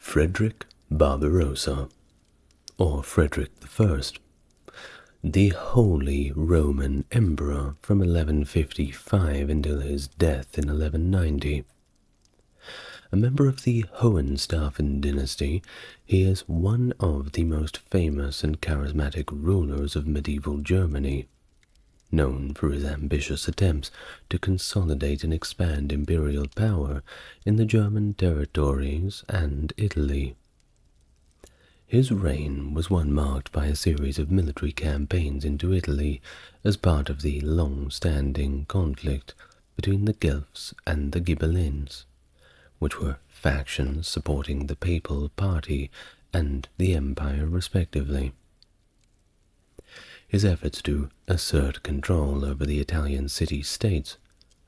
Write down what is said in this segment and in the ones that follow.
Frederick Barbarossa, or Frederick I, the Holy Roman Emperor from 1155 until his death in 1190. A member of the Hohenstaufen dynasty, he is one of the most famous and charismatic rulers of medieval Germany, known for his ambitious attempts to consolidate and expand imperial power in the German territories and Italy. His reign was one marked by a series of military campaigns into Italy as part of the long-standing conflict between the Guelphs and the Ghibellines, which were factions supporting the papal party and the empire respectively. His efforts to assert control over the Italian city-states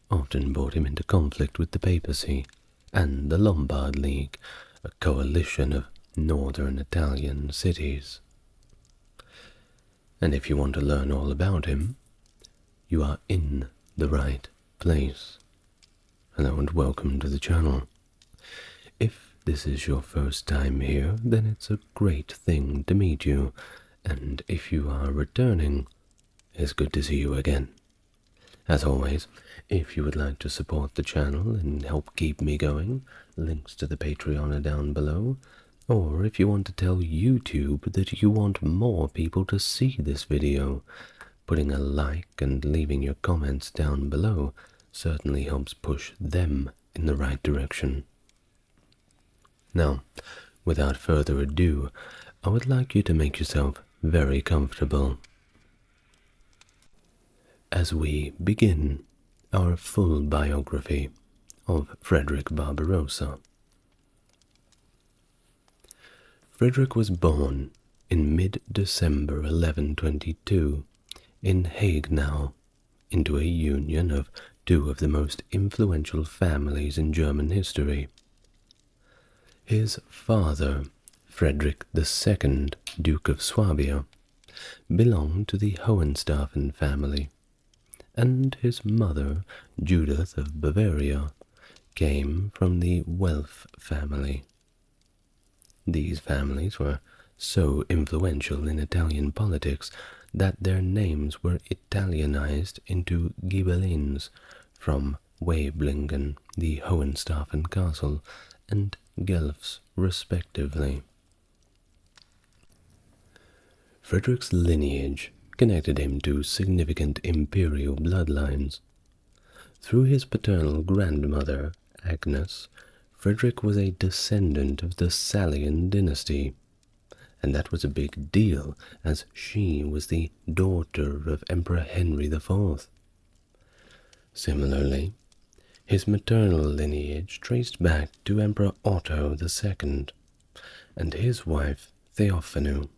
often brought him into conflict with the papacy and the Lombard League, a coalition of northern Italian cities. And if you want to learn all about him, you are in the right place. Hello and welcome to the channel. If this is your first time here, then it's a great thing to meet you, and if you are returning, it's good to see you again. As always, if you would like to support the channel and help keep me going, links to the Patreon are down below, or if you want to tell YouTube that you want more people to see this video, putting a like and leaving your comments down below certainly helps push them in the right direction. Now, without further ado, I would like you to make yourself very comfortable as we begin our full biography of Frederick Barbarossa. Frederick was born in mid-December 1122 in Haguenau into a union of two of the most influential families in German history. His father, Frederick II, Duke of Swabia, belonged to the Hohenstaufen family, and his mother, Judith of Bavaria, came from the Welf family. These families were so influential in Italian politics that their names were Italianized into Ghibellines from Waiblingen, the Hohenstaufen castle, and Guelphs, respectively. Frederick's lineage connected him to significant imperial bloodlines. Through his paternal grandmother, Agnes, Frederick was a descendant of the Salian dynasty, and that was a big deal as she was the daughter of Emperor Henry IV. Similarly, his maternal lineage traced back to Emperor Otto II and his wife Theophanu,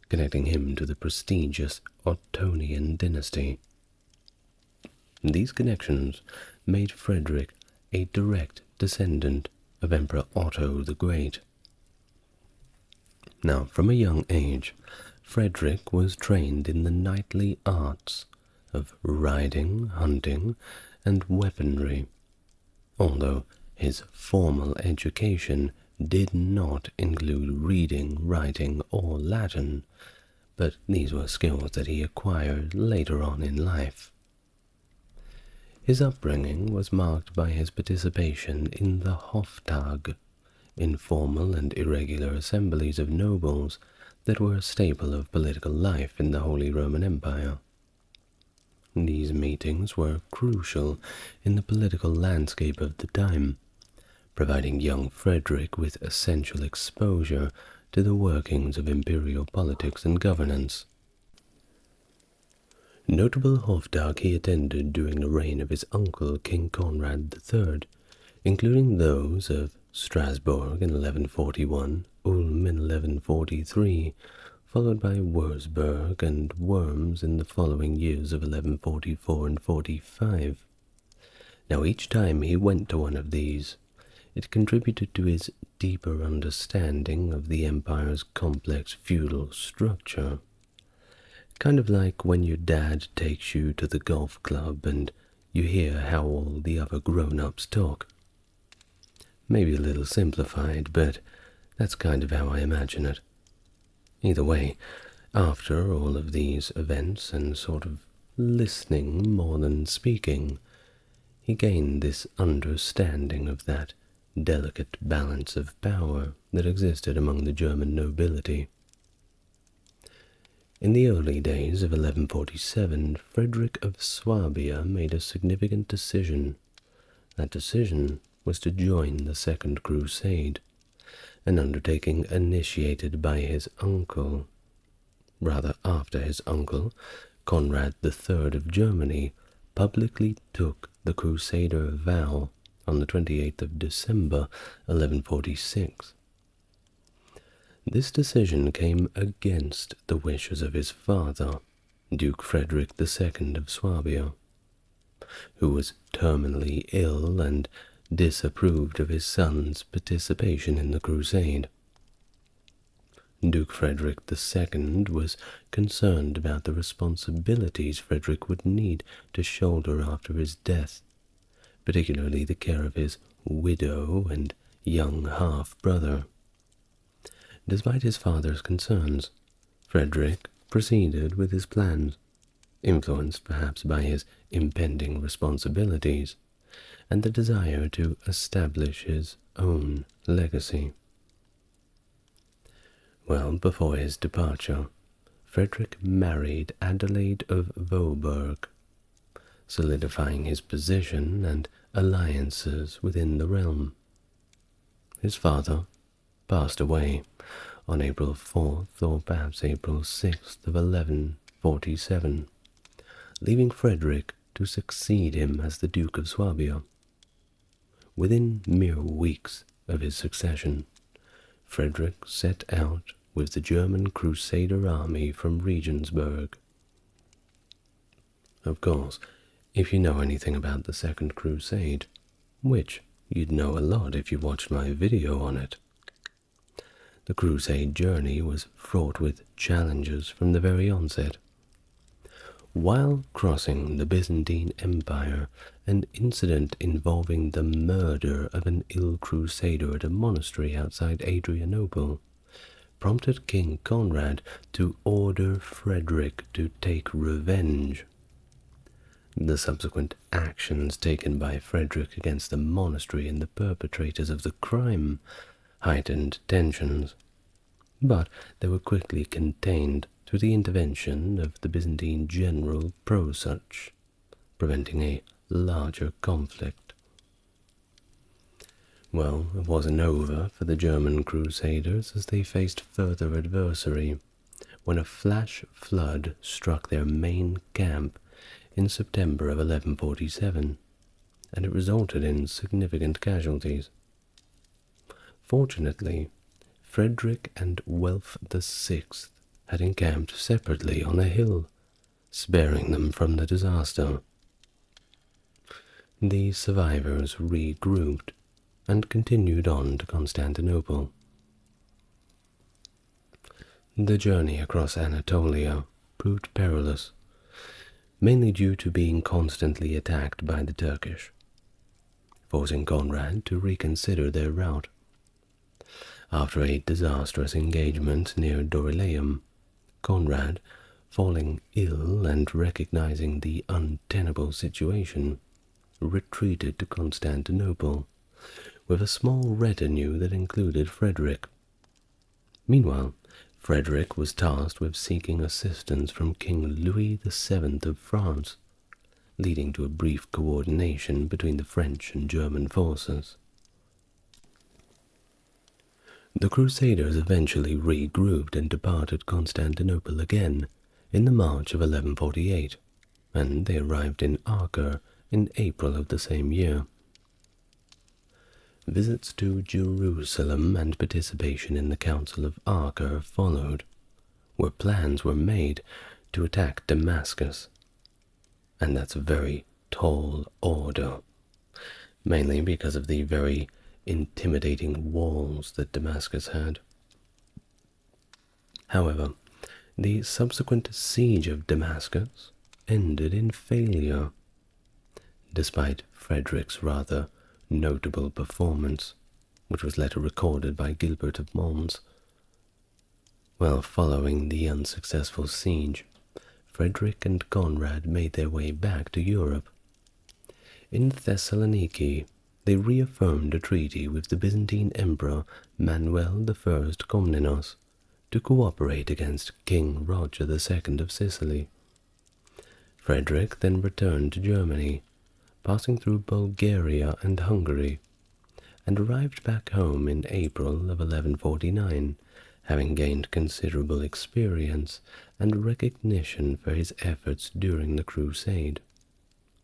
connecting him to the prestigious Ottonian dynasty. These connections made Frederick a direct descendant of Emperor Otto the Great. Now, from a young age, Frederick was trained in the knightly arts of riding, hunting, and weaponry, although his formal education did not include reading, writing, or Latin, but these were skills that he acquired later on in life. His upbringing was marked by his participation in the Hoftag, informal and irregular assemblies of nobles that were a staple of political life in the Holy Roman Empire. These meetings were crucial in the political landscape of the time, providing young Frederick with essential exposure to the workings of imperial politics and governance. Notable Hoftag he attended during the reign of his uncle King Conrad III, including those of Strasbourg in 1141, Ulm in 1143, followed by Wurzburg and Worms in the following years of 1144 and 45. Now each time he went to one of these, it contributed to his deeper understanding of the empire's complex feudal structure. Kind of like when your dad takes you to the golf club and you hear how all the other grown-ups talk. Maybe a little simplified, but That's kind of how I imagine it. Either way, after all of these events and sort of listening more than speaking, he gained this understanding of that delicate balance of power that existed among the German nobility. In the early days of 1147, Frederick of Swabia made a significant decision. That decision was to join the Second Crusade, an undertaking initiated by his uncle. Rather after his uncle, Conrad III of Germany, publicly took the Crusader vow on the 28th of December 1146. This decision came against the wishes of his father, Duke Frederick II of Swabia, who was terminally ill and disapproved of his son's participation in the crusade. Duke Frederick II was concerned about the responsibilities Frederick would need to shoulder after his death, particularly the care of his widow and young half-brother. Despite his father's concerns, Frederick proceeded with his plans, influenced perhaps by his impending responsibilities and the desire to establish his own legacy. Well, before his departure, Frederick married Adelaide of Vohburg, solidifying his position and alliances within the realm. His father passed away on April 4th or perhaps April 6th of 1147, leaving Frederick to succeed him as the Duke of Swabia. Within mere weeks of his succession, Frederick set out with the German Crusader army from Regensburg. Of course, if you know anything about the Second Crusade, which you'd know a lot if you watched my video on it, the crusade journey was fraught with challenges from the very onset. While crossing the Byzantine Empire, an incident involving the murder of an ill crusader at a monastery outside Adrianople prompted King Conrad to order Frederick to take revenge. The subsequent actions taken by Frederick against the monastery and the perpetrators of the crime heightened tensions, but they were quickly contained through the intervention of the Byzantine general Prosuch, preventing a larger conflict. Well, it wasn't over for the German Crusaders as they faced further adversary when a flash flood struck their main camp in September of 1147, and it resulted in significant casualties. Fortunately, Frederick and Welf VI had encamped separately on a hill, sparing them from the disaster. The survivors regrouped and continued on to Constantinople. The journey across Anatolia proved perilous, mainly due to being constantly attacked by the Turkish, forcing Conrad to reconsider their route. After a disastrous engagement near Dorylaeum, Conrad, falling ill and recognizing the untenable situation, retreated to Constantinople with a small retinue that included Frederick. Meanwhile, Frederick was tasked with seeking assistance from King Louis VII of France, leading to a brief coordination between the French and German forces. The Crusaders eventually regrouped and departed Constantinople again in the March of 1148, and they arrived in Acre in April of the same year. Visits to Jerusalem and participation in the Council of Acre followed, where plans were made to attack Damascus, and that's a very tall order, mainly because of the very intimidating walls that Damascus had. However, the subsequent siege of Damascus ended in failure, despite Frederick's rather notable performance which was later recorded by Gilbert of Mons. Well, following the unsuccessful siege, Frederick and Conrad made their way back to Europe. In Thessaloniki, they reaffirmed a treaty with the Byzantine Emperor Manuel I Komnenos to cooperate against King Roger II of Sicily. Frederick then returned to Germany, passing through Bulgaria and Hungary, and arrived back home in April of 1149, having gained considerable experience and recognition for his efforts during the Crusade,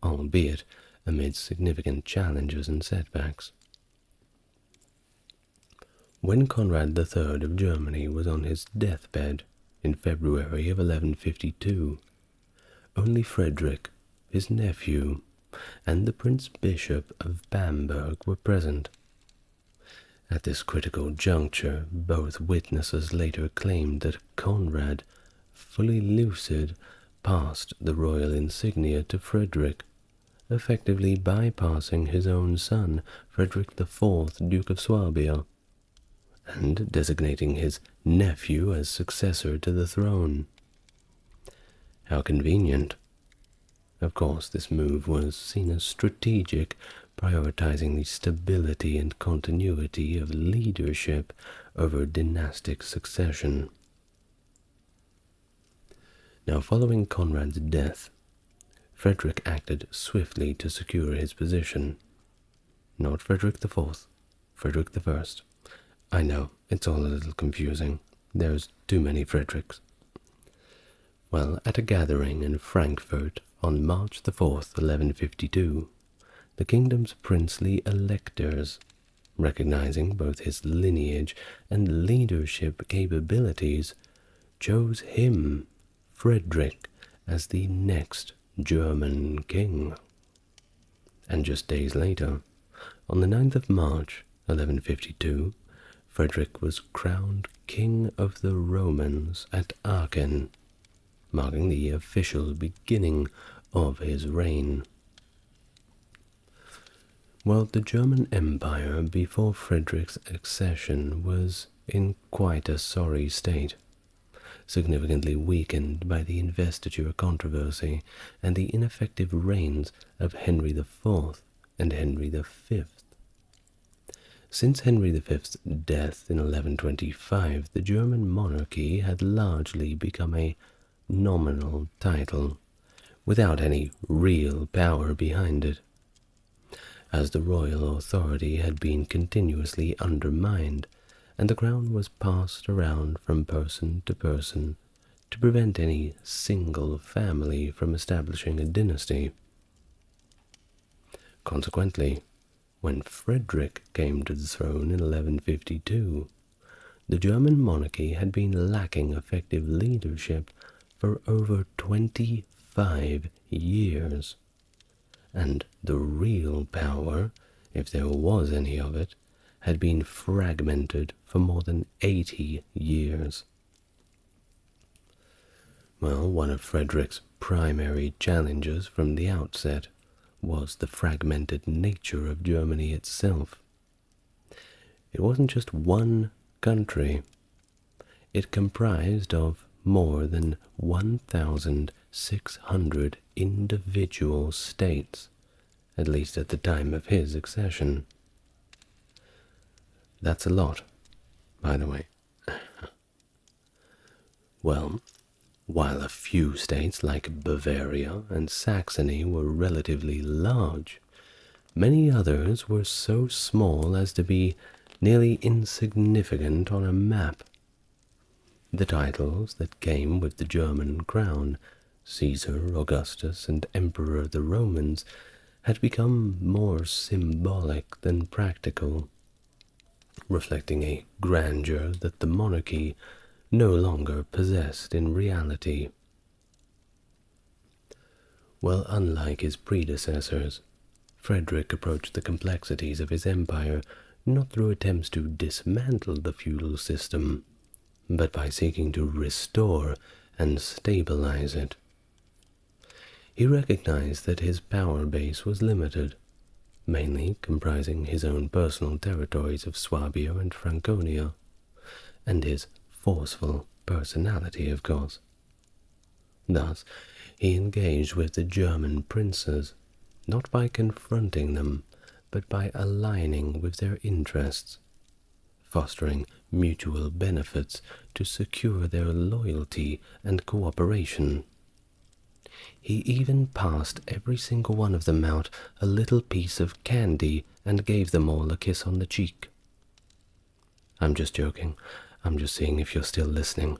albeit amid significant challenges and setbacks. When Conrad III of Germany was on his deathbed in February of 1152, only Frederick, his nephew, and the Prince Bishop of Bamberg were present. At this critical juncture, both witnesses later claimed that Conrad, fully lucid, passed the royal insignia to Frederick, effectively bypassing his own son, Frederick IV, Duke of Swabia, and designating his nephew as successor to the throne. How convenient. Of course, this move was seen as strategic, prioritizing the stability and continuity of leadership over dynastic succession. Now, following Conrad's death, Frederick acted swiftly to secure his position. Not Frederick IV, Frederick I. I know, it's all a little confusing. There's too many Fredericks. Well, at a gathering in Frankfurt on March the 4th, 1152, the kingdom's princely electors, recognizing both his lineage and leadership capabilities, chose him, Frederick, as the next German king. And just days later, on the 9th of March, 1152, Frederick was crowned King of the Romans at Aachen, marking the official beginning of his reign. Well, the German Empire before Frederick's accession was in quite a sorry state, significantly weakened by the investiture controversy and the ineffective reigns of Henry IV and Henry V. Since Henry V's death in 1125, the German monarchy had largely become a nominal title, without any real power behind it, as the royal authority had been continuously undermined, and the crown was passed around from person to person to prevent any single family from establishing a dynasty. Consequently, when Frederick came to the throne in 1152, the German monarchy had been lacking effective leadership for over 25 years, and the real power, if there was any of it, had been fragmented for more than 80 years. Well, one of Frederick's primary challenges from the outset was the fragmented nature of Germany itself. It wasn't just one country. It comprised of more than 1,600 individual states, at least at the time of his accession. That's a lot, by the way. Well, while a few states like Bavaria and Saxony were relatively large, many others were so small as to be nearly insignificant on a map. The titles that came with the German crown, Caesar, Augustus, and Emperor of the Romans, had become more symbolic than practical, reflecting a grandeur that the monarchy no longer possessed in reality. Well, unlike his predecessors, Frederick approached the complexities of his empire not through attempts to dismantle the feudal system, but by seeking to restore and stabilize it. He recognized that his power base was limited, mainly comprising his own personal territories of Swabia and Franconia, and his forceful personality, of course. Thus, he engaged with the German princes, not by confronting them, but by aligning with their interests, fostering mutual benefits to secure their loyalty and cooperation. He even passed every single one of them out a little piece of candy and gave them all a kiss on the cheek. I'm just joking. I'm just seeing if you're still listening.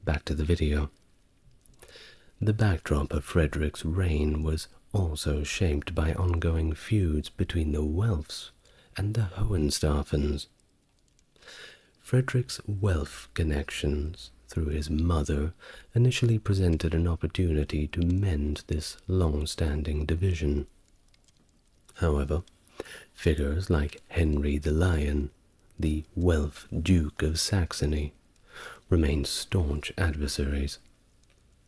Back to the video. The backdrop of Frederick's reign was also shaped by ongoing feuds between the Welfs and the Hohenstaufens. Frederick's Welf connections through his mother initially presented an opportunity to mend this long-standing division. However, figures like Henry the Lion, the Welf Duke of Saxony, remained staunch adversaries,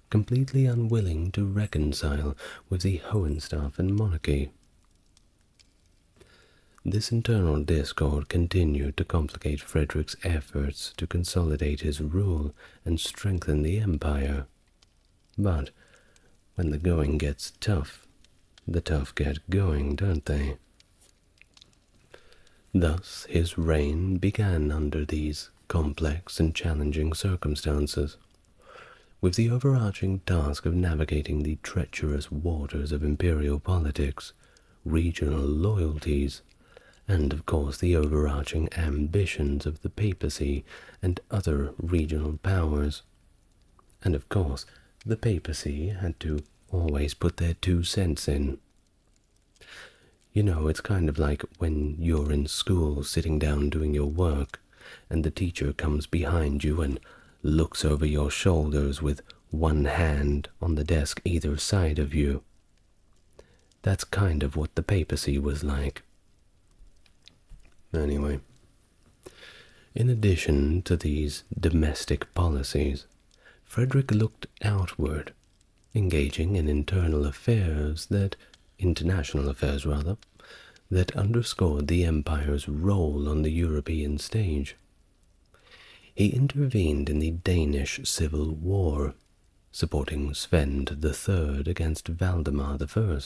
completely unwilling to reconcile with the Hohenstaufen monarchy. This internal discord continued to complicate Frederick's efforts to consolidate his rule and strengthen the empire. But when the going gets tough, the tough get going, don't they? Thus, his reign began under these complex and challenging circumstances, with the overarching task of navigating the treacherous waters of imperial politics, regional loyalties, and of course the overarching ambitions of the papacy and other regional powers. And of course, the papacy had to always put their 2 cents in. You know, it's kind of like when you're in school sitting down doing your work, and the teacher comes behind you and looks over your shoulders with one hand on the desk either side of you. That's kind of what the papacy was like. Anyway, in addition to these domestic policies, Frederick looked outward, engaging in international affairs that underscored the empire's role on the European stage. He intervened in the Danish Civil War, supporting Svend III against Valdemar I,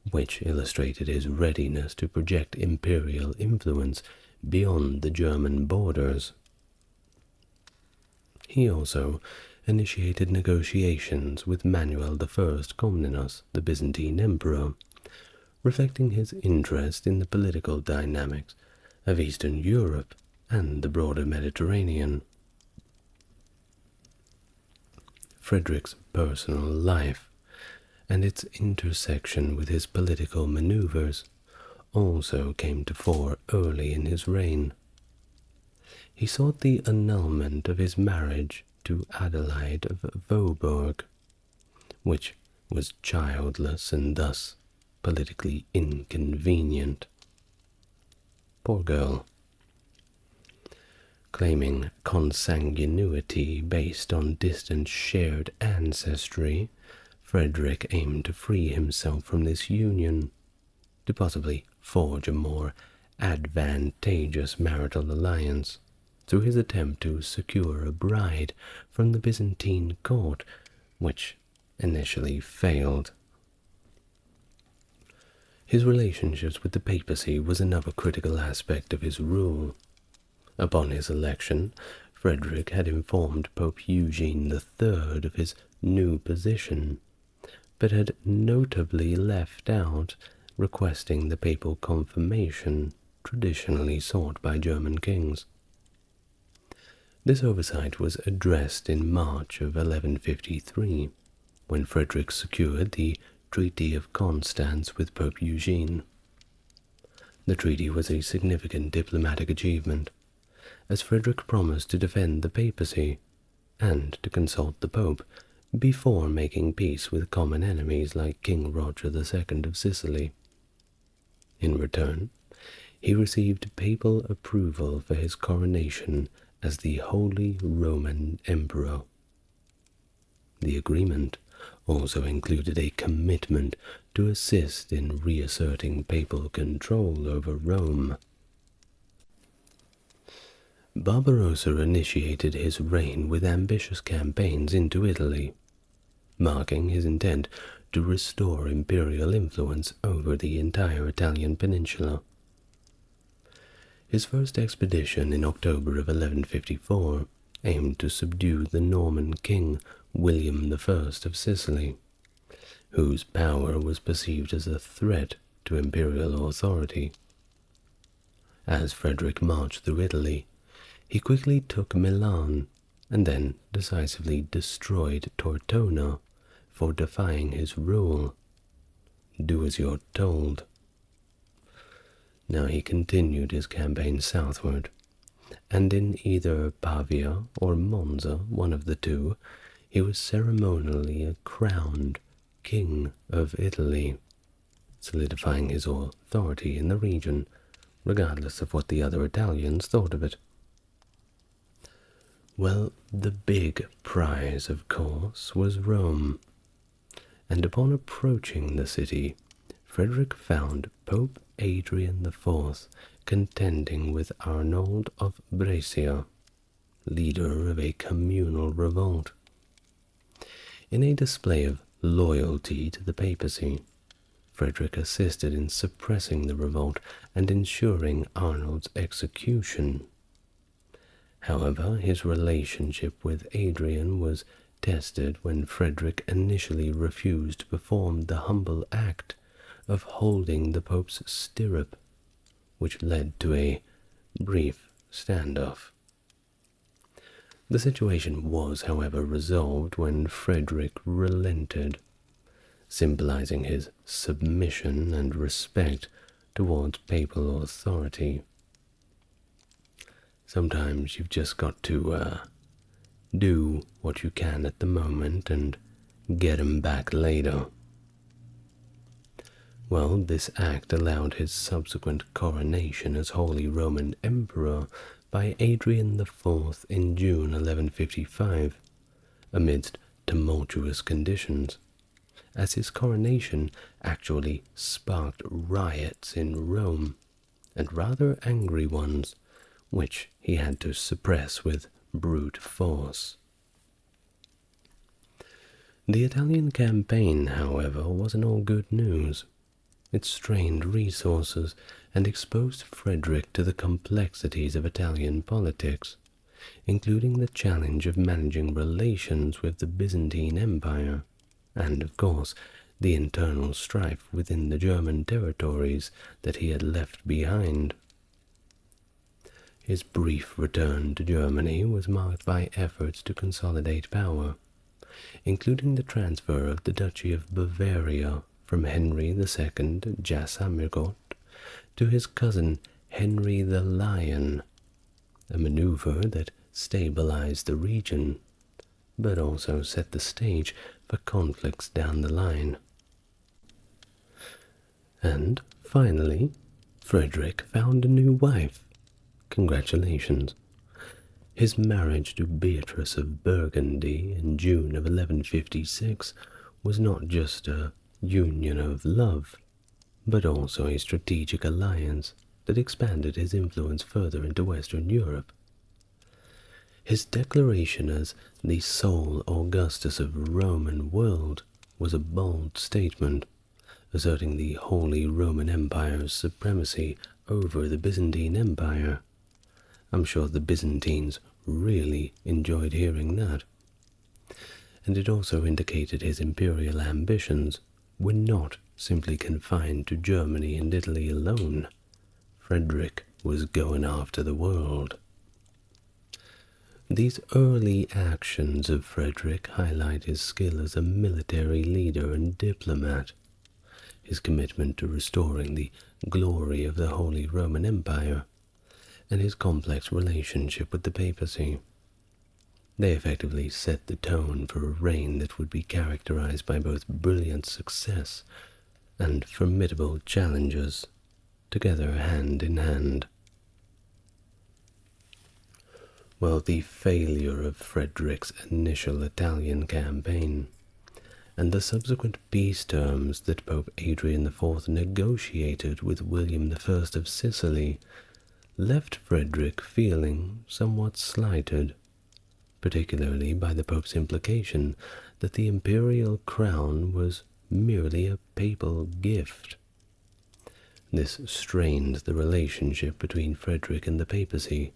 which illustrated his readiness to project imperial influence beyond the German borders. He also initiated negotiations with Manuel I Comnenus, the Byzantine emperor, reflecting his interest in the political dynamics of Eastern Europe and the broader Mediterranean. Frederick's personal life and its intersection with his political maneuvers also came to fore early in his reign. He sought the annulment of his marriage to Adelaide of Vohburg, which was childless and thus politically inconvenient. Poor girl. Claiming consanguinity based on distant shared ancestry, Frederick aimed to free himself from this union, to possibly forge a more advantageous marital alliance through his attempt to secure a bride from the Byzantine court, which initially failed. His relationships with the papacy was another critical aspect of his rule. Upon his election, Frederick had informed Pope Eugene III of his new position, but had notably left out requesting the papal confirmation traditionally sought by German kings. This oversight was addressed in March of 1153, when Frederick secured the Treaty of Constance with Pope Eugene. The treaty was a significant diplomatic achievement, as Frederick promised to defend the papacy and to consult the Pope before making peace with common enemies like King Roger II of Sicily. In return, he received papal approval for his coronation as the Holy Roman Emperor. The agreement also included a commitment to assist in reasserting papal control over Rome. Barbarossa initiated his reign with ambitious campaigns into Italy, marking his intent to restore imperial influence over the entire Italian peninsula. His first expedition in October of 1154 aimed to subdue the Norman king William I of Sicily, whose power was perceived as a threat to imperial authority. As Frederick marched through Italy, he quickly took Milan and then decisively destroyed Tortona for defying his rule. Do as you're told. Now he continued his campaign southward, and in either Pavia or Monza, one of the two, he was ceremonially crowned King of Italy, solidifying his authority in the region, regardless of what the other Italians thought of it. Well, the big prize, of course, was Rome, and upon approaching the city, Frederick found Pope Adrian IV contending with Arnold of Brescia, leader of a communal revolt. In a display of loyalty to the papacy, Frederick assisted in suppressing the revolt and ensuring Arnold's execution. However, his relationship with Adrian was tested when Frederick initially refused to perform the humble act of holding the Pope's stirrup, which led to a brief standoff. The situation was, however, resolved when Frederick relented, symbolizing his submission and respect towards papal authority. Sometimes you've just got to do what you can at the moment and get 'em back later. Well, this act allowed his subsequent coronation as Holy Roman Emperor by Adrian IV in June 1155, amidst tumultuous conditions, as his coronation actually sparked riots in Rome, and rather angry ones, which he had to suppress with brute force. The Italian campaign, however, wasn't all good news. It strained resources and exposed Frederick to the complexities of Italian politics, including the challenge of managing relations with the Byzantine Empire, and, of course, the internal strife within the German territories that he had left behind. His brief return to Germany was marked by efforts to consolidate power, including the transfer of the Duchy of Bavaria from Henry II Jasamirgott to his cousin Henry the Lion, a maneuver that stabilized the region, but also set the stage for conflicts down the line. And finally, Frederick found a new wife. Congratulations. His marriage to Beatrice of Burgundy in June of 1156 was not just a union of love, but also a strategic alliance that expanded his influence further into Western Europe. His declaration as the sole Augustus of Roman world was a bold statement, asserting the Holy Roman Empire's supremacy over the Byzantine Empire. I'm sure the Byzantines really enjoyed hearing that. And it also indicated his imperial ambitions were not simply confined to Germany and Italy alone. Frederick was going after the world. These early actions of Frederick highlight his skill as a military leader and diplomat, his commitment to restoring the glory of the Holy Roman Empire, and his complex relationship with the papacy. They effectively set the tone for a reign that would be characterized by both brilliant success and formidable challenges, together hand in hand. Well, the failure of Frederick's initial Italian campaign, and the subsequent peace terms that Pope Adrian IV negotiated with William I of Sicily left Frederick feeling somewhat slighted, particularly by the Pope's implication that the imperial crown was merely a papal gift. This strained the relationship between Frederick and the papacy,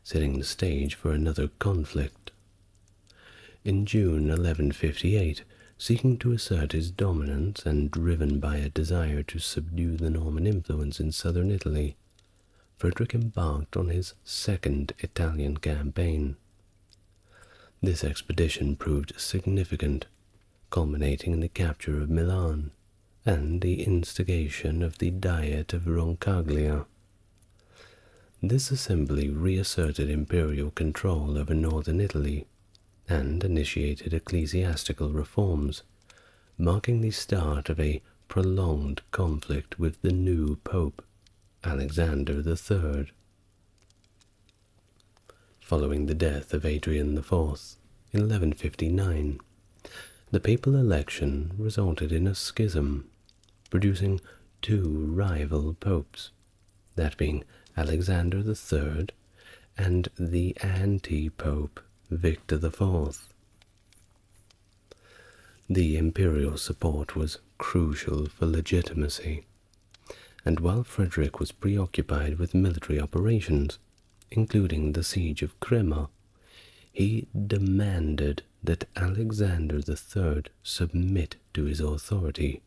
setting the stage for another conflict. In June 1158, seeking to assert his dominance and driven by a desire to subdue the Norman influence in southern Italy, Frederick embarked on his second Italian campaign. This expedition proved significant, culminating in the capture of Milan and the instigation of the Diet of Roncaglia. This assembly reasserted imperial control over northern Italy and initiated ecclesiastical reforms, marking the start of a prolonged conflict with the new Pope, Alexander III. Following the death of Adrian IV in 1159, the papal election resulted in a schism, producing two rival popes, that being Alexander III and the anti-pope Victor IV. The imperial support was crucial for legitimacy, and while Frederick was preoccupied with military operations, including the siege of Crema, he demanded that Alexander III submit to his authority,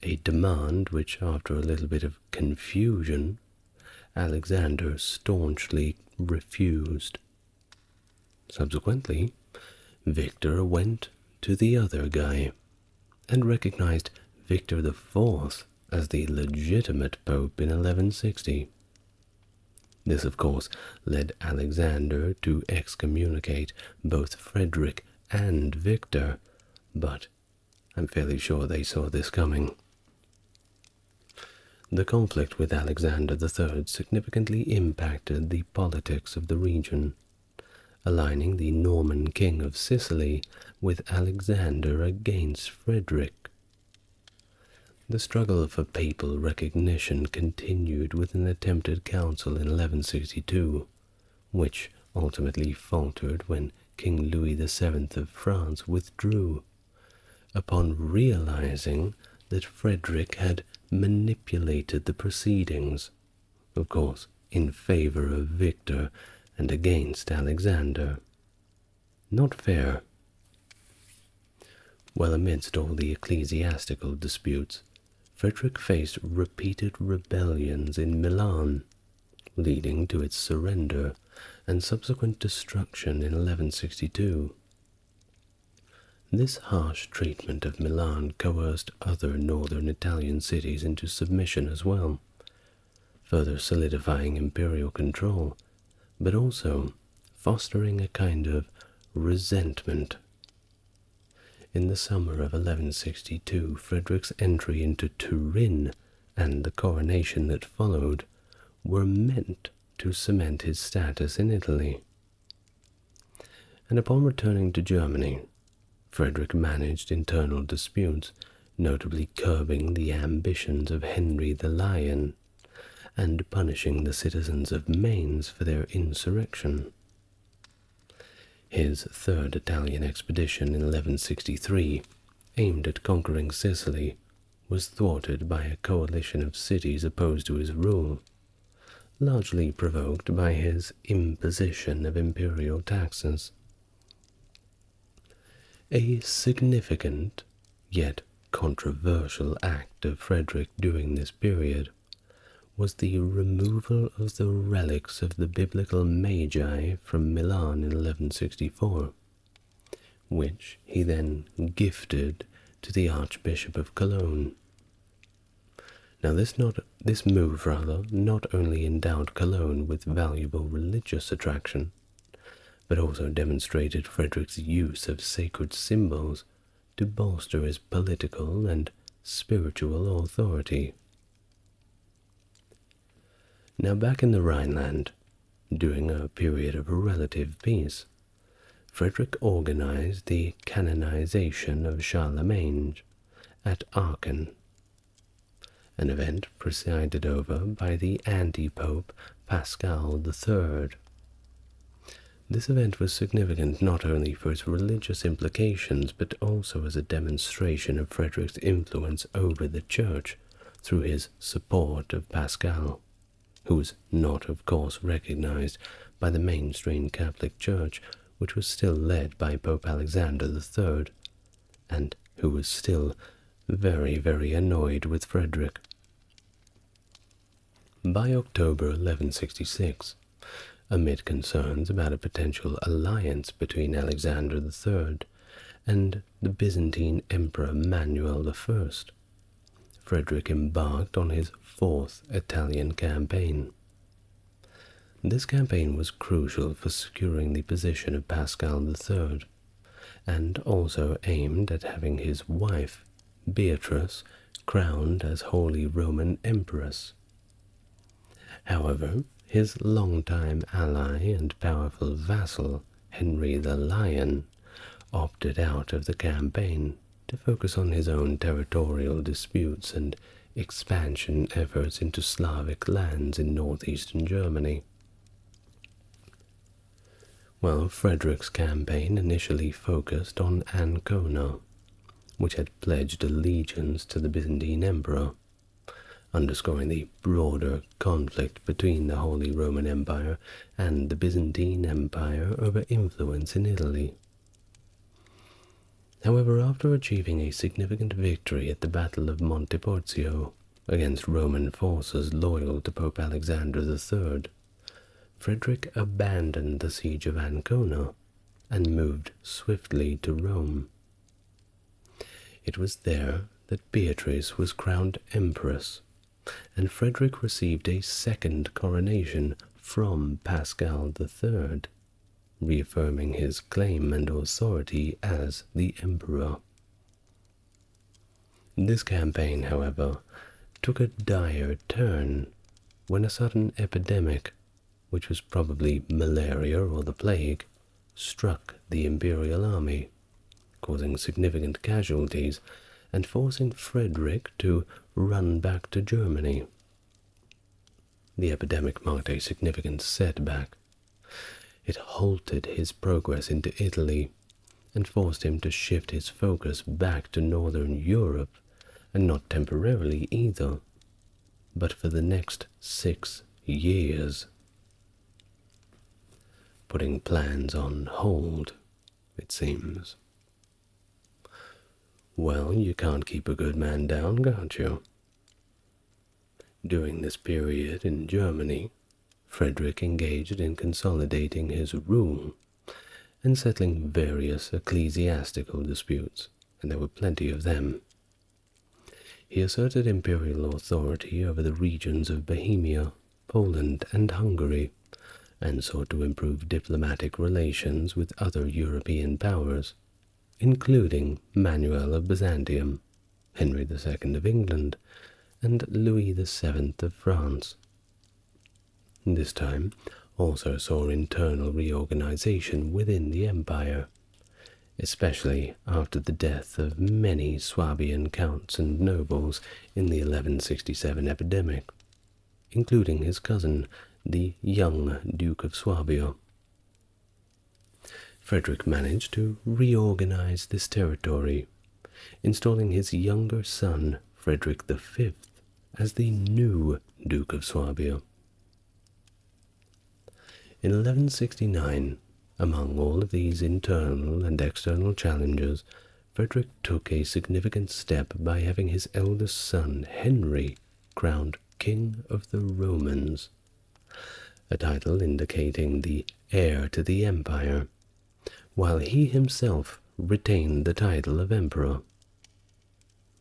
a demand which, after a little bit of confusion, Alexander staunchly refused. Subsequently, Victor went to the other guy and recognized Victor IV as the legitimate pope in 1160. This, of course, led Alexander to excommunicate both Frederick and Victor, but I'm fairly sure they saw this coming. The conflict with Alexander III significantly impacted the politics of the region, aligning the Norman king of Sicily with Alexander against Frederick. The struggle for papal recognition continued with an attempted council in 1162, which ultimately faltered when King Louis VII of France withdrew, upon realizing that Frederick had manipulated the proceedings, of course in favor of Victor and against Alexander. Not fair. Well, amidst all the ecclesiastical disputes, Frederick faced repeated rebellions in Milan, leading to its surrender and subsequent destruction in 1162. This harsh treatment of Milan coerced other northern Italian cities into submission as well, further solidifying imperial control, but also fostering a kind of resentment. In the summer of 1162, Frederick's entry into Turin and the coronation that followed were meant to cement his status in Italy. And upon returning to Germany, Frederick managed internal disputes, notably curbing the ambitions of Henry the Lion and punishing the citizens of Mainz for their insurrection. His third Italian expedition in 1163, aimed at conquering Sicily, was thwarted by a coalition of cities opposed to his rule, largely provoked by his imposition of imperial taxes. A significant, yet controversial act of Frederick during this period was the removal of the relics of the biblical Magi from Milan in 1164, which he then gifted to the Archbishop of Cologne. Now this move not only endowed Cologne with valuable religious attraction, but also demonstrated Frederick's use of sacred symbols to bolster his political and spiritual authority. Now back in the Rhineland, during a period of relative peace, Frederick organized the canonization of Charlemagne at Aachen, an event presided over by the anti-pope Pascal III. This event was significant not only for its religious implications, but also as a demonstration of Frederick's influence over the Church through his support of Pascal, who was not, of course, recognized by the mainstream Catholic Church, which was still led by Pope Alexander III, and who was still very, very annoyed with Frederick. By October 1166, amid concerns about a potential alliance between Alexander III and the Byzantine Emperor Manuel I, Frederick embarked on his fourth Italian campaign. This campaign was crucial for securing the position of Pascal III, and also aimed at having his wife, Beatrice, crowned as Holy Roman Empress. However, his longtime ally and powerful vassal, Henry the Lion, opted out of the campaign to focus on his own territorial disputes and expansion efforts into Slavic lands in northeastern Germany. While Frederick's campaign initially focused on Ancona, which had pledged allegiance to the Byzantine Emperor, underscoring the broader conflict between the Holy Roman Empire and the Byzantine Empire over influence in Italy. However, after achieving a significant victory at the Battle of Monteporzio against Roman forces loyal to Pope Alexander III, Frederick abandoned the siege of Ancona and moved swiftly to Rome. It was there that Beatrice was crowned empress, and Frederick received a second coronation from Pascal III, reaffirming his claim and authority as the emperor. This campaign, however, took a dire turn when a sudden epidemic, which was probably malaria or the plague, struck the imperial army, causing significant casualties and forcing Frederick to run back to Germany. The epidemic marked a significant setback. It halted his progress into Italy and forced him to shift his focus back to northern Europe, and not temporarily either, but for the next 6 years. Putting plans on hold, it seems. Well, you can't keep a good man down, can't you? During this period in Germany, Frederick engaged in consolidating his rule and settling various ecclesiastical disputes, and there were plenty of them. He asserted imperial authority over the regions of Bohemia, Poland, and Hungary, and sought to improve diplomatic relations with other European powers, including Manuel of Byzantium, Henry II of England, and Louis VII of France. This time also saw internal reorganization within the empire, especially after the death of many Swabian counts and nobles in the 1167 epidemic, including his cousin, the young Duke of Swabia. Frederick managed to reorganize this territory, installing his younger son, Frederick V, as the new Duke of Swabia. In 1169, among all of these internal and external challenges, Frederick took a significant step by having his eldest son, Henry, crowned King of the Romans, a title indicating the heir to the empire, while he himself retained the title of emperor.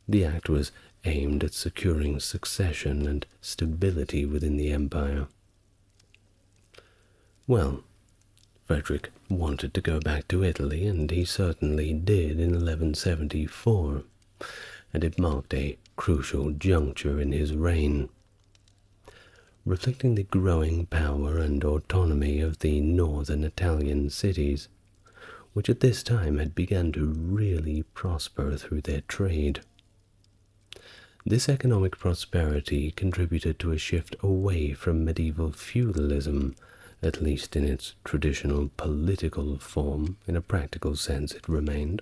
The act was aimed at securing succession and stability within the empire. Well, Frederick wanted to go back to Italy, and he certainly did in 1174, and it marked a crucial juncture in his reign. Reflecting the growing power and autonomy of the northern Italian cities, which at this time had begun to really prosper through their trade. This economic prosperity contributed to a shift away from medieval feudalism, at least in its traditional political form. In a practical sense it remained,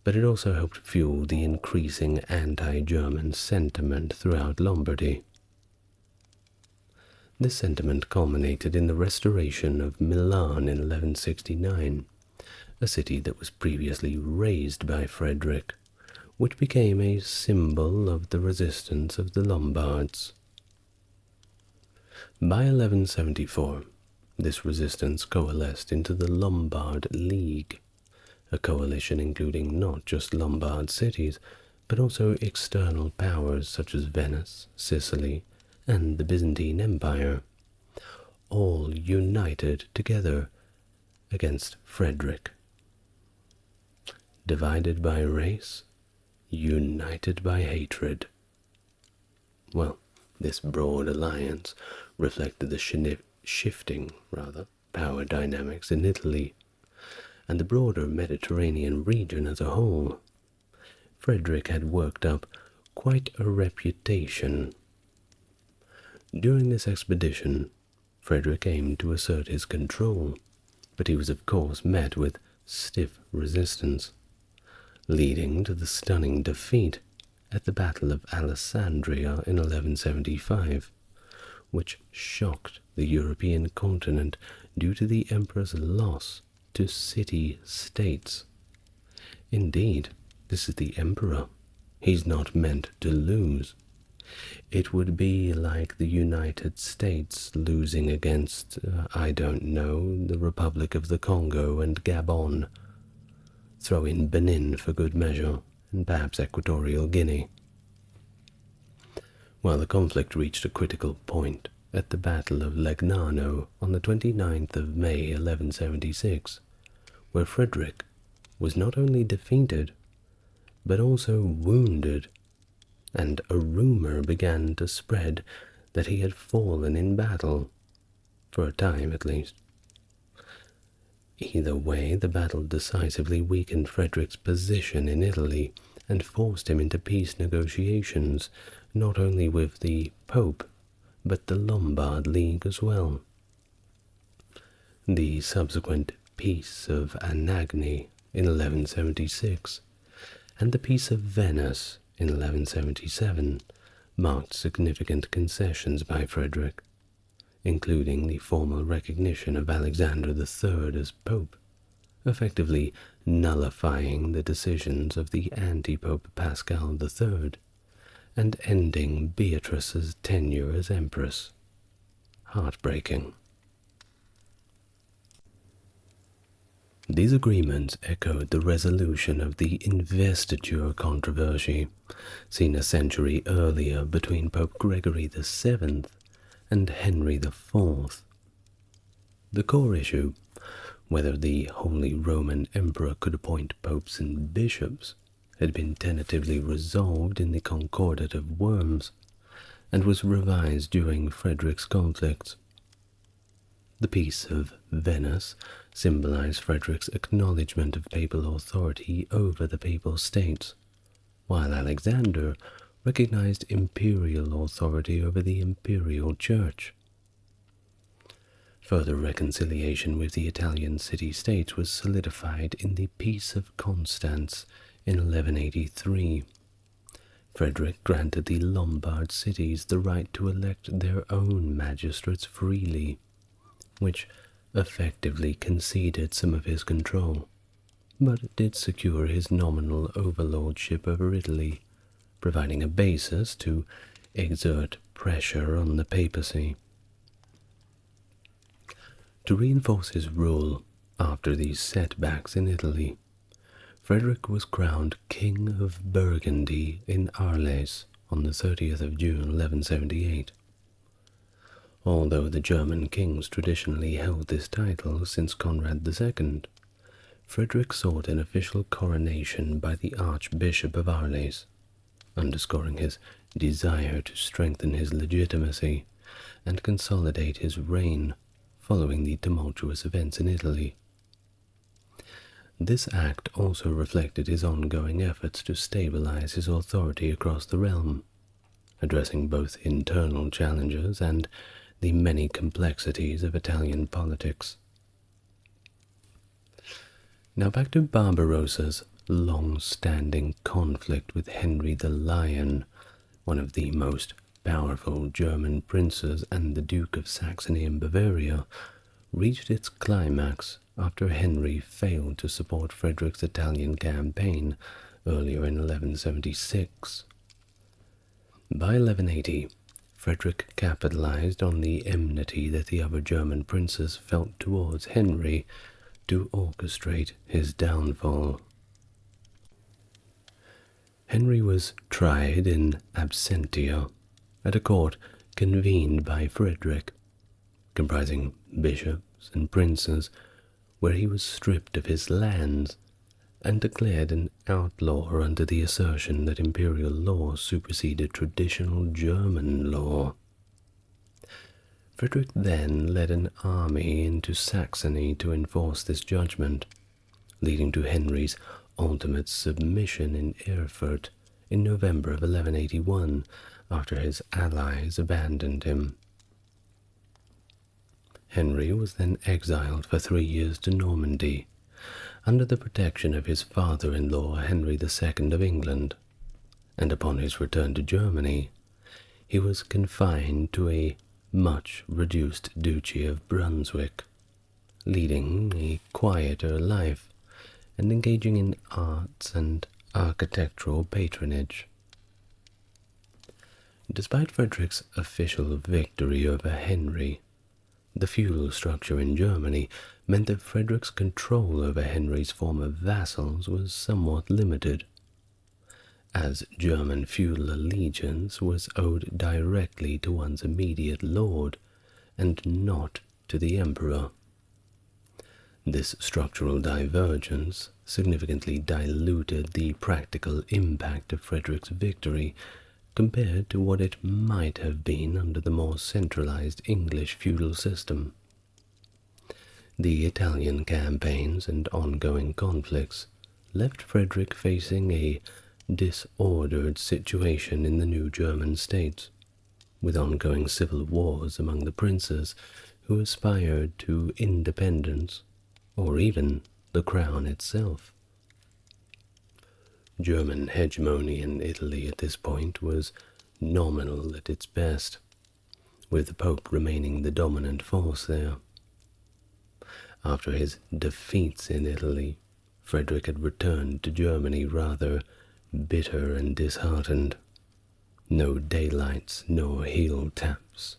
but it also helped fuel the increasing anti-German sentiment throughout Lombardy. This sentiment culminated in the restoration of Milan in 1169, a city that was previously razed by Frederick, which became a symbol of the resistance of the Lombards. By 1174, this resistance coalesced into the Lombard League, a coalition including not just Lombard cities, but also external powers such as Venice, Sicily, and the Byzantine Empire, all united together against Frederick. Divided by race, united by hatred. Well, this broad alliance reflected the shifting power dynamics in Italy and the broader Mediterranean region as a whole. Frederick had worked up quite a reputation. During this expedition, Frederick aimed to assert his control, but he was of course met with stiff resistance, leading to the stunning defeat at the Battle of Alessandria in 1175, which shocked the European continent due to the emperor's loss to city-states. Indeed, this is the emperor. He's not meant to lose. It would be like the United States losing against, I don't know, the Republic of the Congo and Gabon. Throw in Benin for good measure, and perhaps Equatorial Guinea. Well, the conflict reached a critical point at the Battle of Legnano on the 29th of May 1176, where Frederick was not only defeated, but also wounded, and a rumor began to spread that he had fallen in battle, for a time at least. Either way, the battle decisively weakened Frederick's position in Italy and forced him into peace negotiations, not only with the Pope, but the Lombard League as well. The subsequent Peace of Anagni in 1176 and the Peace of Venice in 1177 marked significant concessions by Frederick, including the formal recognition of Alexander III as Pope, effectively nullifying the decisions of the anti-Pope Pascal III, and ending Beatrice's tenure as Empress. Heartbreaking. These agreements echoed the resolution of the investiture controversy, seen a century earlier between Pope Gregory VII and Henry IV. The core issue, whether the Holy Roman Emperor could appoint popes and bishops, had been tentatively resolved in the Concordat of Worms, and was revised during Frederick's conflicts. The Peace of Venice symbolized Frederick's acknowledgement of papal authority over the papal states, while Alexander recognized imperial authority over the imperial church. Further reconciliation with the Italian city-states was solidified in the Peace of Constance in 1183. Frederick granted the Lombard cities the right to elect their own magistrates freely, which effectively conceded some of his control, but did secure his nominal overlordship over Italy, providing a basis to exert pressure on the papacy. To reinforce his rule after these setbacks in Italy, Frederick was crowned King of Burgundy in Arles on the 30th of June 1178. Although the German kings traditionally held this title since Conrad II, Frederick sought an official coronation by the Archbishop of Arles, underscoring his desire to strengthen his legitimacy and consolidate his reign following the tumultuous events in Italy. This act also reflected his ongoing efforts to stabilize his authority across the realm, addressing both internal challenges and the many complexities of Italian politics. Now back to Barbarossa's long-standing conflict with Henry the Lion, one of the most powerful German princes, and the Duke of Saxony and Bavaria, reached its climax after Henry failed to support Frederick's Italian campaign earlier in 1176. By 1180, Frederick capitalized on the enmity that the other German princes felt towards Henry to orchestrate his downfall. Henry was tried in absentia at a court convened by Frederick, comprising bishops and princes, where he was stripped of his lands and declared an outlaw under the assertion that imperial law superseded traditional German law. Frederick then led an army into Saxony to enforce this judgment, leading to Henry's ultimate submission in Erfurt in November of 1181, after his allies abandoned him. Henry was then exiled for 3 years to Normandy, under the protection of his father-in-law Henry II of England, and upon his return to Germany, he was confined to a much reduced duchy of Brunswick, leading a quieter life and engaging in arts and architectural patronage. Despite Frederick's official victory over Henry, the feudal structure in Germany meant that Frederick's control over Henry's former vassals was somewhat limited, as German feudal allegiance was owed directly to one's immediate lord and not to the emperor. This structural divergence significantly diluted the practical impact of Frederick's victory compared to what it might have been under the more centralized English feudal system. The Italian campaigns and ongoing conflicts left Frederick facing a disordered situation in the new German states, with ongoing civil wars among the princes who aspired to independence, or even the crown itself. German hegemony in Italy at this point was nominal at its best, with the Pope remaining the dominant force there. After his defeats in Italy, Frederick had returned to Germany rather bitter and disheartened. No daylights nor heel taps.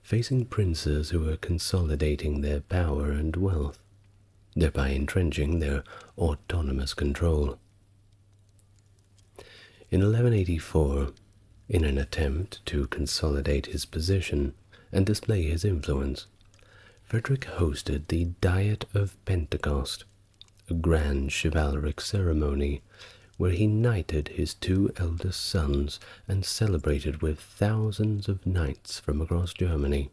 Facing princes who were consolidating their power and wealth, thereby entrenching their autonomous control. In 1184, in an attempt to consolidate his position and display his influence, Frederick hosted the Diet of Pentecost, a grand chivalric ceremony where he knighted his 2 eldest sons and celebrated with thousands of knights from across Germany.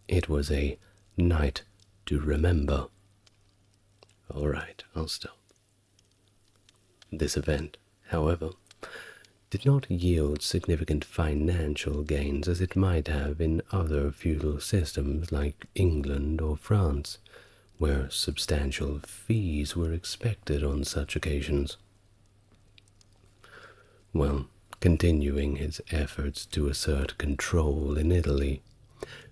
It was a night to remember. All right, I'll stop. This event, however, did not yield significant financial gains as it might have in other feudal systems like England or France, where substantial fees were expected on such occasions. Well, continuing his efforts to assert control in Italy,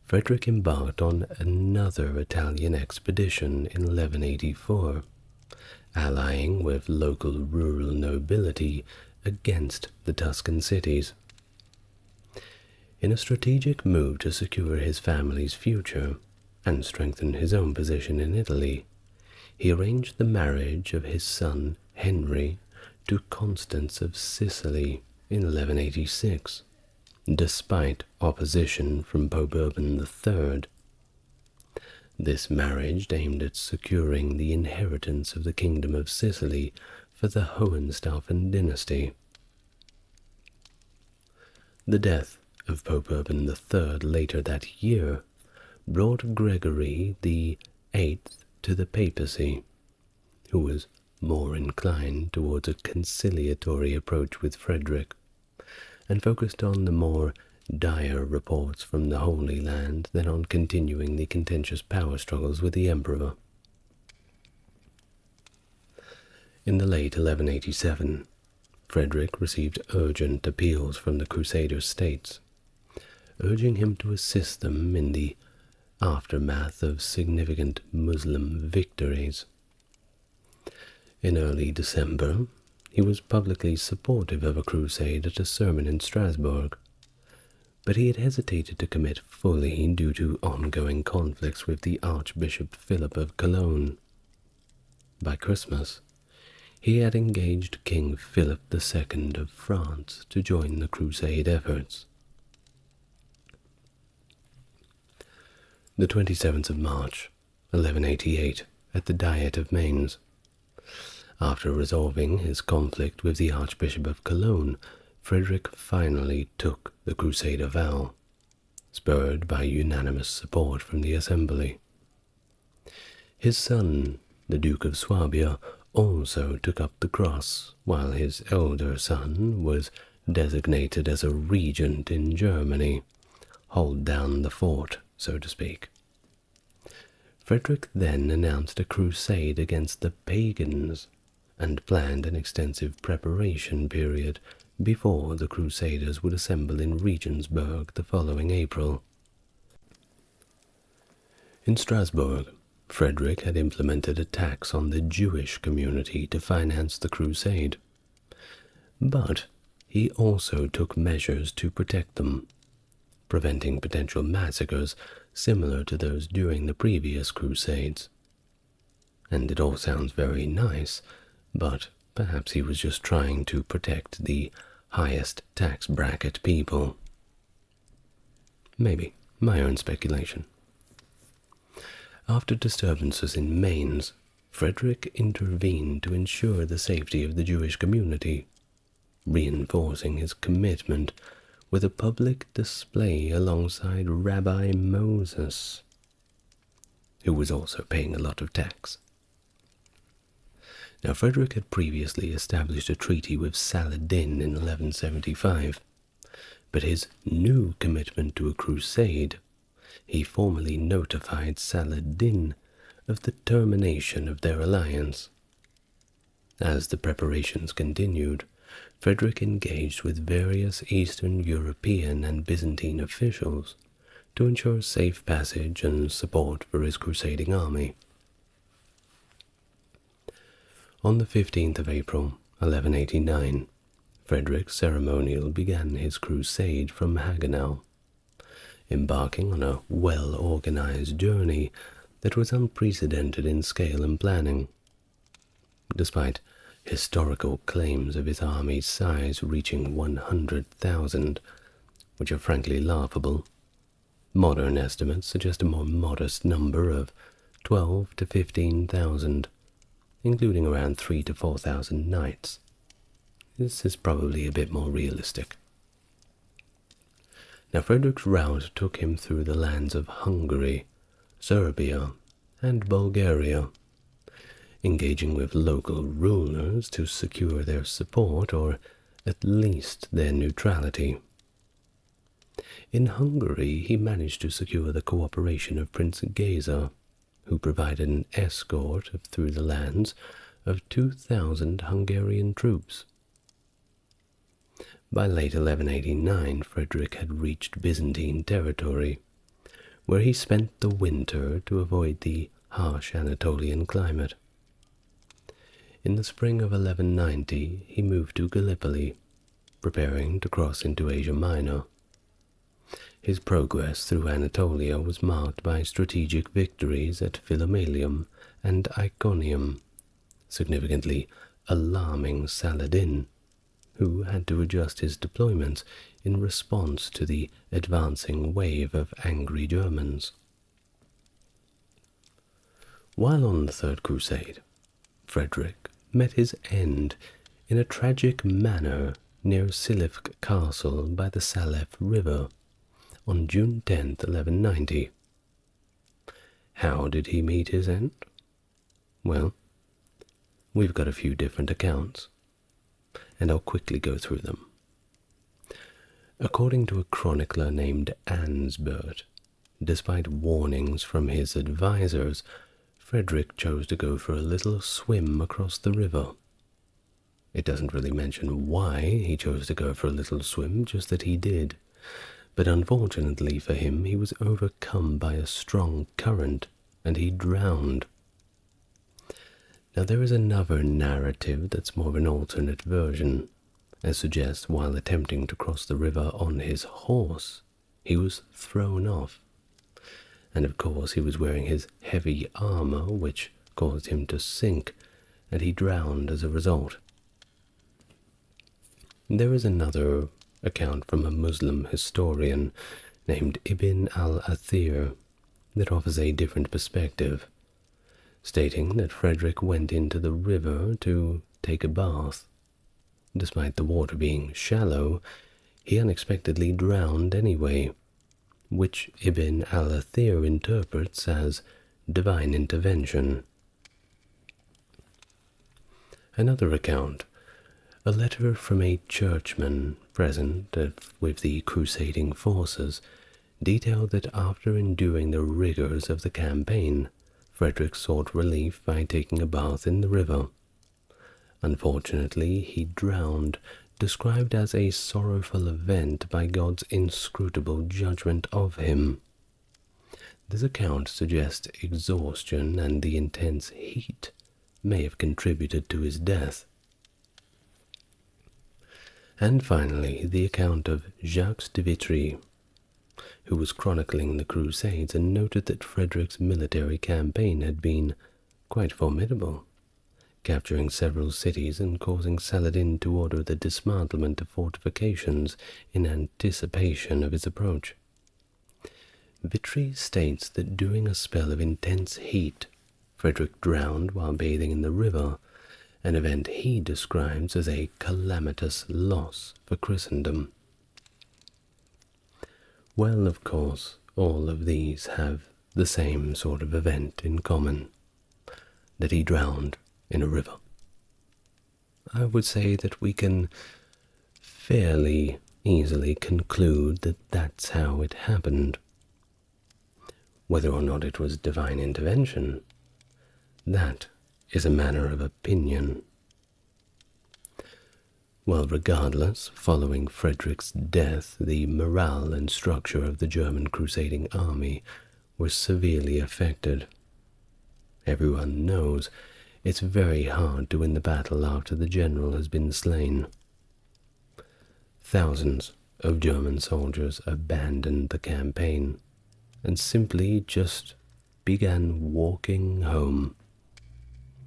Frederick embarked on another Italian expedition in 1184, allying with local rural nobility against the Tuscan cities. In a strategic move to secure his family's future and strengthen his own position in Italy, he arranged the marriage of his son Henry to Constance of Sicily in 1186, despite opposition from Pope Urban III. This marriage aimed at securing the inheritance of the Kingdom of Sicily for the Hohenstaufen dynasty. The death of Pope Urban III later that year brought Gregory VIII to the papacy, who was more inclined towards a conciliatory approach with Frederick, and focused on the more dire reports from the Holy Land than on continuing the contentious power struggles with the emperor. In the late 1187, Frederick received urgent appeals from the Crusader states, urging him to assist them in the aftermath of significant Muslim victories. In early December, he was publicly supportive of a crusade at a sermon in Strasbourg, but he had hesitated to commit fully due to ongoing conflicts with the Archbishop Philip of Cologne. By Christmas, he had engaged King Philip II of France to join the crusade efforts. The 27th of March, 1188, at the Diet of Mainz. After resolving his conflict with the Archbishop of Cologne, Frederick finally took the Crusader vow, spurred by unanimous support from the assembly. His son, the Duke of Swabia, also took up the cross, while his elder son was designated as a regent in Germany, hold down the fort, so to speak. Frederick then announced a crusade against the pagans and planned an extensive preparation period before the Crusaders would assemble in Regensburg the following April. In Strasbourg, Frederick had implemented a tax on the Jewish community to finance the crusade, but he also took measures to protect them, preventing potential massacres similar to those during the previous crusades. And it all sounds very nice, but perhaps he was just trying to protect the highest tax bracket people. Maybe, my own speculation. After disturbances in Mainz, Frederick intervened to ensure the safety of the Jewish community, reinforcing his commitment with a public display alongside Rabbi Moses, who was also paying a lot of tax. Now, Frederick had previously established a treaty with Saladin in 1175, but his new commitment to a crusade, he formally notified Saladin of the termination of their alliance. As the preparations continued, Frederick engaged with various Eastern European and Byzantine officials to ensure safe passage and support for his crusading army. On the 15th of April, 1189, Frederick ceremonially began his crusade from Hagenau, embarking on a well-organized journey that was unprecedented in scale and planning. Despite historical claims of his army's size reaching 100,000, which are frankly laughable, modern estimates suggest a more modest number of 12 to 15,000, including around 3,000 to 4,000 knights. This is probably a bit more realistic. Now, Frederick's route took him through the lands of Hungary, Serbia, and Bulgaria, engaging with local rulers to secure their support or at least their neutrality. In Hungary, he managed to secure the cooperation of Prince Geza, who provided an escort through the lands of 2,000 Hungarian troops. By late 1189, Frederick had reached Byzantine territory, where he spent the winter to avoid the harsh Anatolian climate. In the spring of 1190, he moved to Gallipoli, preparing to cross into Asia Minor. His progress through Anatolia was marked by strategic victories at Philomelium and Iconium, significantly alarming Saladin, who had to adjust his deployments in response to the advancing wave of angry Germans. While on the Third Crusade, Frederick met his end in a tragic manner near Silifke Castle by the Salef River on June 10, 1190. How did he meet his end? Well, we've got a few different accounts, and I'll quickly go through them. According to a chronicler named Ansbert, despite warnings from his advisors, Frederick chose to go for a little swim across the river. It doesn't really mention why he chose to go for a little swim, just that he did. But unfortunately for him, he was overcome by a strong current, and he drowned. Now there is another narrative that's more of an alternate version, and suggests while attempting to cross the river on his horse, he was thrown off. And of course he was wearing his heavy armor, which caused him to sink, and he drowned as a result. There is another account from a Muslim historian named Ibn al-Athir that offers a different perspective, stating that Frederick went into the river to take a bath. Despite the water being shallow, he unexpectedly drowned anyway, which Ibn al-Athir interprets as divine intervention. Another account, a letter from a churchman present with the crusading forces, detailed that after enduring the rigors of the campaign, Frederick sought relief by taking a bath in the river. Unfortunately, he drowned, described as a sorrowful event by God's inscrutable judgment of him. This account suggests exhaustion and the intense heat may have contributed to his death. And finally, the account of Jacques de Vitry, who was chronicling the Crusades and noted that Frederick's military campaign had been quite formidable, capturing several cities and causing Saladin to order the dismantlement of fortifications in anticipation of his approach. Vitry states that during a spell of intense heat, Frederick drowned while bathing in the river, an event he describes as a calamitous loss for Christendom. Well, of course, all of these have the same sort of event in common, that he drowned in a river. I would say that we can fairly easily conclude that that's how it happened. Whether or not it was divine intervention, that is a matter of opinion. Well, regardless, following Frederick's death, the morale and structure of the German crusading army was severely affected. Everyone knows it's very hard to win the battle after the general has been slain. Thousands of German soldiers abandoned the campaign and simply just began walking home.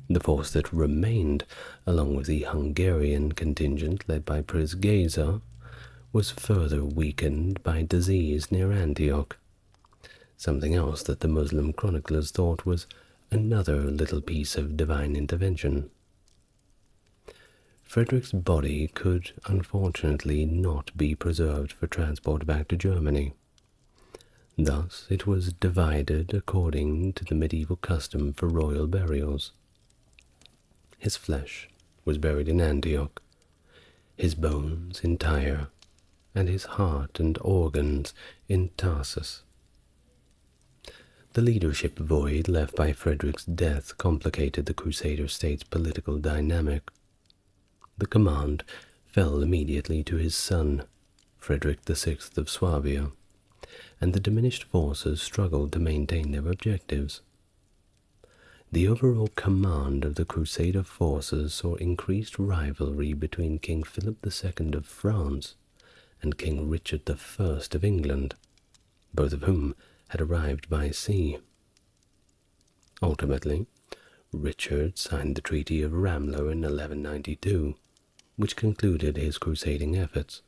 The force that remained, along with the Hungarian contingent led by Prince Geza, was further weakened by disease near Antioch, something else that the Muslim chroniclers thought was another little piece of divine intervention. Frederick's body could unfortunately not be preserved for transport back to Germany. Thus it was divided according to the medieval custom for royal burials. His flesh was buried in Antioch, his bones in Tyre, and his heart and organs in Tarsus. The leadership void left by Frederick's death complicated the Crusader state's political dynamic. The command fell immediately to his son, Frederick VI of Swabia, and the diminished forces struggled to maintain their objectives. The overall command of the Crusader forces saw increased rivalry between King Philip II of France and King Richard I of England, both of whom had arrived by sea. Ultimately, Richard signed the Treaty of Ramlo in 1192, which concluded his crusading efforts.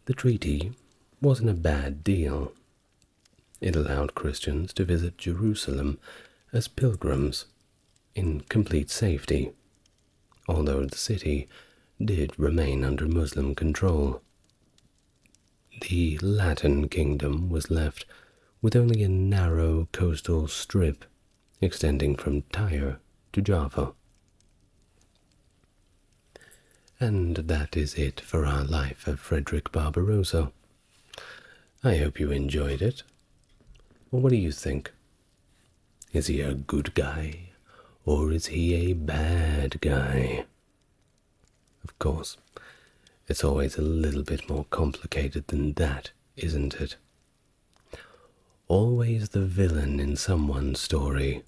The treaty wasn't a bad deal. It allowed Christians to visit Jerusalem as pilgrims in complete safety, although the city did remain under Muslim control. The Latin kingdom was left with only a narrow coastal strip extending from Tyre to Jaffa, And that is it for our life of Frederick Barbarossa. I hope you enjoyed it. Well, what do you think? Is he a good guy, or is he a bad guy? Of course, it's always a little bit more complicated than that, isn't it? Always the villain in someone's story,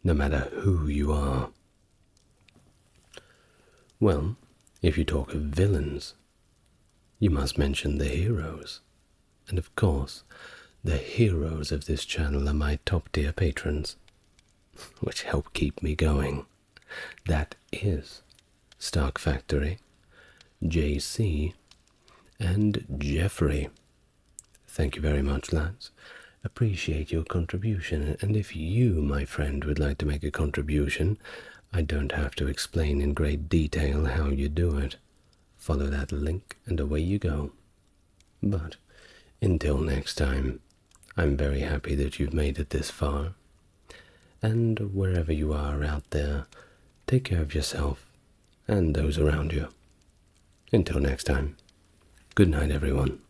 no matter who you are. Well, if you talk of villains, you must mention the heroes. And of course, the heroes of this channel are my top-tier patrons, which help keep me going. That is Stark Factory, JC, and Jeffrey. Thank you very much, lads. Appreciate your contribution, and if you, my friend, would like to make a contribution, I don't have to explain in great detail how you do it. Follow that link and away you go. But until next time, I'm very happy that you've made it this far. And wherever you are out there, take care of yourself and those around you. Until next time, good night, everyone.